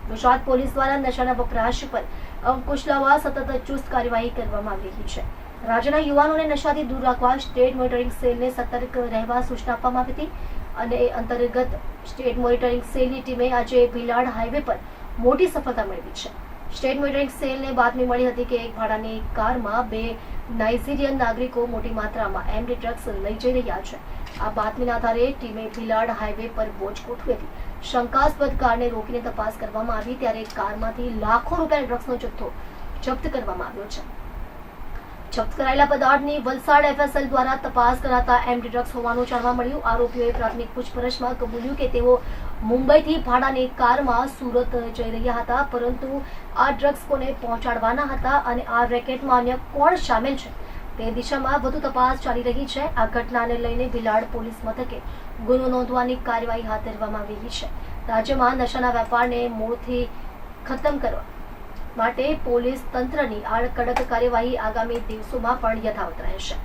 Gujarat police દ્વારા નશાના વપરાશ પર અંકુશ લાવવા સતત ચુસ્ત કાર્યવાહી કરવામાં આવી રહી છે. રાજ્યના યુવાનોને નશાથી દૂર રાખવા સ્ટેટ મોનિટરિંગ સેલને સતર્ક રહેવા સૂચના આપવામાં આવી હતી અને અંતર્ગત સ્ટેટ મોનિટરિંગ સેલની ટીમે આજે ભીલાડ હાઈવે પર મોટી સફળતા મેળવી છે. સ્ટેટ મોનિટરિંગ સેલને બાતમી મળી હતી કે એક ભાડાની કારમાં 2 નાઇજીરિયન નાગરિકો મોટી માત્રામાં એમડી ડ્રગ્સ લઈ જઈ રહ્યા છે. આ બાતમીના આધારે ટીમે ભીલાડ હાઈવે પર વોચ ગોઠવી હતી. શંકાસ્પદ કારને રોકીને તપાસ કરવામાં આવી ત્યારે કારમાંથી લાખો રૂપિયાના ડ્રગ્સનો જથ્થો જપ્ત કરવામાં આવ્યો છે. જપ્ત કરાયેલા પદાર્થની વલસાડ એફએસએલ દ્વારા તપાસ કરાતા એમડી ડ્રગ્સ હોવાનું જાણવા મળ્યું. આરોપીઓએ પ્રાથમિક પૂછપરછમાં કબૂલ્યું કે તેઓ મુંબઈથી ભાડાની કારમાં સુરત જઈ રહ્યા હતા, પરંતુ આ ડ્રગ્સ કોને પહોંચાડવાના હતા અને આ રેકેટમાં અન્ય કોણ સામેલ છે તે દિશામાં વધુ તપાસ ચાલી રહી છે. આ ઘટનાને લઈને ભીલાડ પોલીસ મથકે ગુનો નોંધવાની કાર્યવાહી હાથ ધરવામાં આવી રહી છે. રાજ્યમાં નશાના વેપારને મૂળથી ખતમ કરવા માટે પોલીસ તંત્રની આ કડક કાર્યવાહી આગામી દિવસોમાં પણ યથાવત રહેશે.